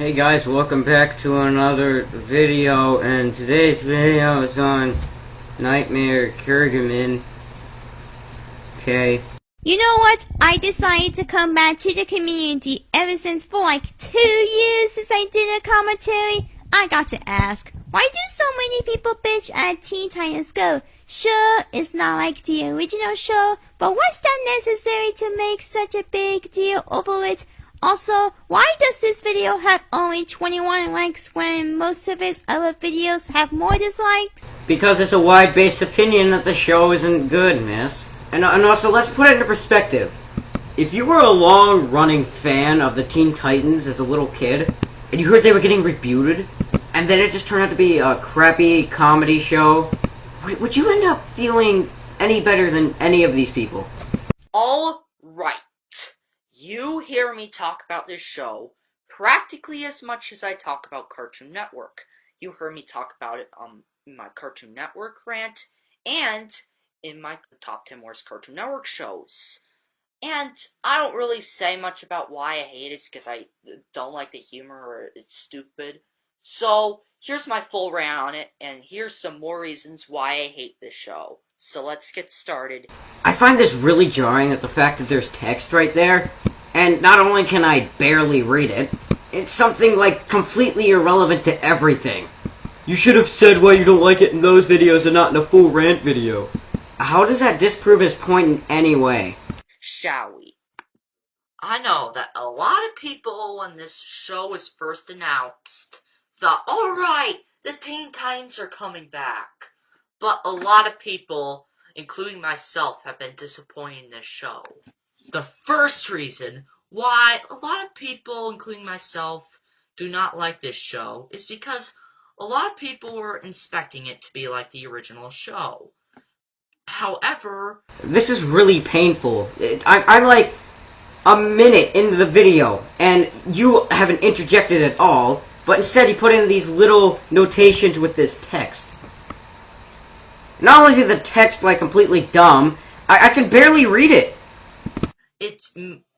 Hey guys, welcome back to another video, and today's video is on Nightmare Kurgaman. Okay. You know what? I decided to come back to the community ever since for like 2 years since I did a commentary. I got to ask, why do so many people bitch at Teen Titans Go? Sure, it's not like the original show, but was that necessary to make such a big deal over it? Also, why does this video have only 21 likes when most of its other videos have more dislikes? Because it's a wide-based opinion that the show isn't good, miss. And also, let's put it into perspective. If you were a long-running fan of the Teen Titans as a little kid, and you heard they were getting rebooted, and then it just turned out to be a crappy comedy show, would you end up feeling any better than any of these people? All right. You hear me talk about this show practically as much as I talk about Cartoon Network. You heard me talk about it in my Cartoon Network rant and in my top 10 worst Cartoon Network shows. And I don't really say much about why I hate it because I don't like the humor or it's stupid. So here's my full rant on it, and here's some more reasons why I hate this show. So let's get started. I find this really jarring at the fact that there's text right there, and not only can I barely read it, it's something like completely irrelevant to everything. You should have said why you don't like it in those videos and not in a full rant video. How does that disprove his point in any way? Shall we? I know that a lot of people, when this show was first announced, thought, alright, the Teen Titans are coming back. But a lot of people, including myself, have been disappointed in this show. The first reason why a lot of people, including myself, do not like this show is because a lot of people were expecting it to be like the original show. However, this is really painful. I'm like a minute into the video, and you haven't interjected at all, but instead you put in these little notations with this text. Not only is the text like completely dumb, I can barely read it. It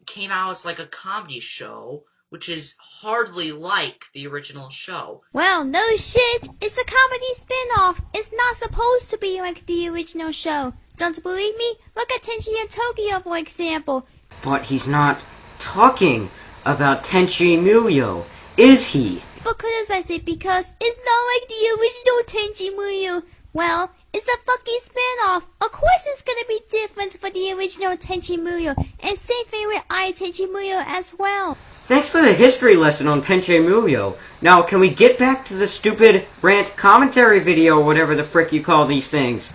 came out as like a comedy show, which is hardly like the original show. Well, no shit. It's a comedy spin-off. It's not supposed to be like the original show. Don't believe me? Look at Tenchi and Tokyo, for example. But he's not talking about Tenchi Muyo, is he? People criticize it because it's not like the original Tenchi Muyo. Well, it's a fucking spin-off. Of course it's gonna be different for the original Tenchi Muyo. And same thing with Tenchi Muyo as well. Thanks for the history lesson on Tenchi Muyo. Now, can we get back to the stupid rant commentary video or whatever the frick you call these things?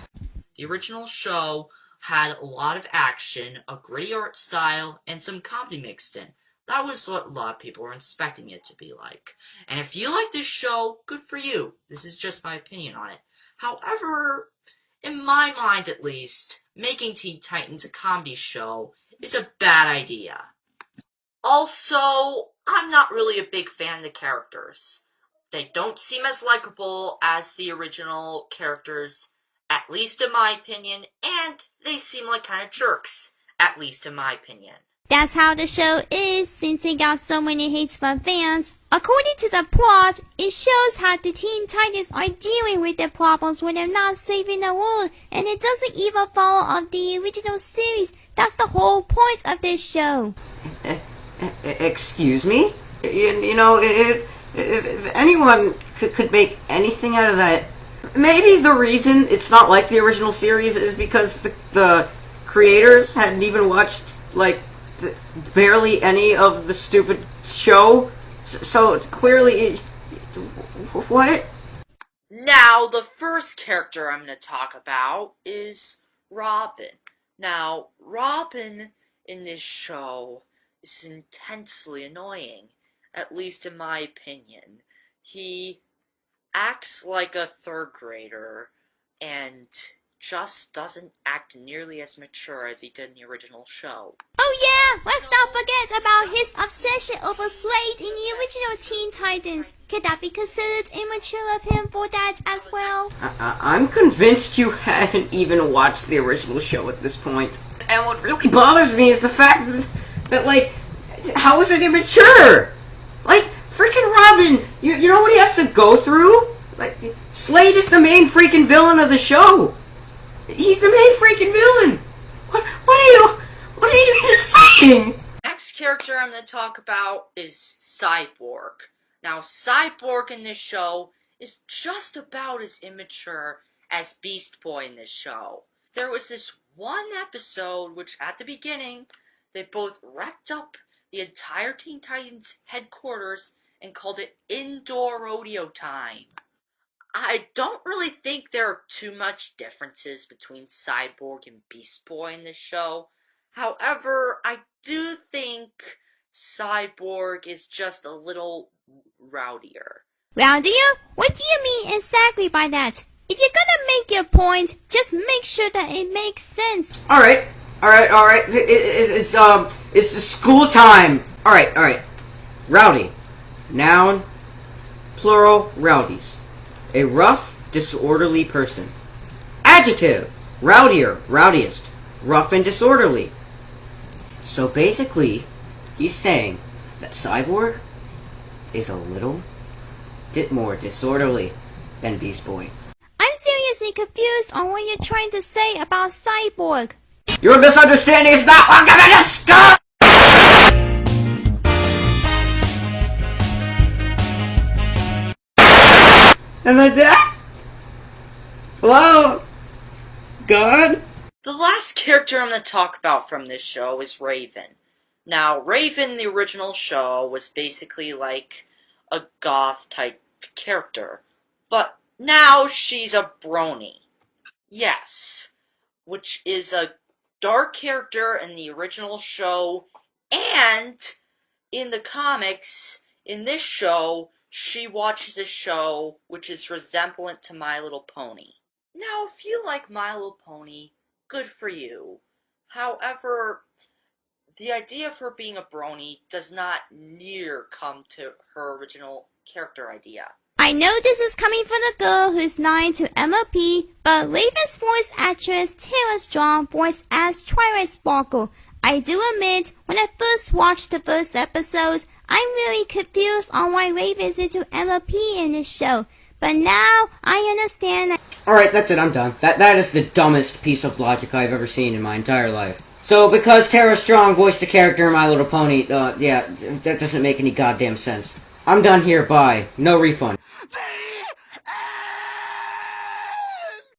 The original show had a lot of action, a gritty art style, and some comedy mixed in. That was what a lot of people were expecting it to be like. And if you like this show, good for you. This is just my opinion on it. However, in my mind at least, making Teen Titans a comedy show is a bad idea. Also, I'm not really a big fan of the characters. They don't seem as likable as the original characters, at least in my opinion, and they seem like kind of jerks, at least in my opinion. That's how the show is since it got so many hates from fans. According to the plot, it shows how the Teen Titans are dealing with their problems when they're not saving the world, and it doesn't even follow on the original series. That's the whole point of this show. Excuse me? You know, if anyone could make anything out of that, maybe the reason it's not like the original series is because the creators hadn't even watched, like, barely any of the stupid show. So clearly, what? Now, the first character I'm going to talk about is Robin. Now, Robin in this show is intensely annoying, at least in my opinion. He acts like a third grader and just doesn't act nearly as mature as he did in the original show. Oh yeah, let's not forget about his obsession over Slade in the original Teen Titans. Could that be considered immature of him for that as well? I'm convinced you haven't even watched the original show at this point. And what really bothers me is the fact that like, how is it immature? Like, freaking Robin, you know what he has to go through? Like, Slade is the main freaking villain of the show. He's the main freaking villain. What are you just saying? Next character I'm going to talk about is Cyborg. Now, Cyborg in this show is just about as immature as Beast Boy in this show. There was this one episode which, at the beginning, they both wrecked up the entire Teen Titans headquarters and called it Indoor Rodeo Time. I don't really think there are too much differences between Cyborg and Beast Boy in this show. However, I do think Cyborg is just a little rowdier. Rowdier? What do you mean exactly by that? If you're gonna make your point, just make sure that it makes sense. Alright. It's school time. Alright. Rowdy. Noun, plural, rowdies. A rough, disorderly person. Adjective, rowdier, rowdiest, rough and disorderly. So basically, he's saying that Cyborg is a little bit more disorderly than Beast Boy. I'm seriously confused on what you're trying to say about Cyborg. Your misunderstanding is not what I'm gonna discuss! Am I dead? Hello? God? The last character I'm going to talk about from this show is Raven. Now, Raven, the original show, was basically like a goth-type character. But now she's a brony. Yes. Which is a dark character in the original show, and in the comics, in this show, she watches a show which is resemblant to My Little Pony. Now, if you like My Little Pony, good for you. However, the idea of her being a brony does not near come to her original character idea. I know this is coming from the girl who's 9 to MLP, but Raven's voice actress Tara Strong voiced as Twilight Sparkle. I do admit, when I first watched the first episode, I'm really confused on why Raven's into MLP in this show. But now, I understand that. Alright, that's it, I'm done. That is the dumbest piece of logic I've ever seen in my entire life. So, because Tara Strong voiced a character in My Little Pony, yeah, that doesn't make any goddamn sense. I'm done here, bye. No refund.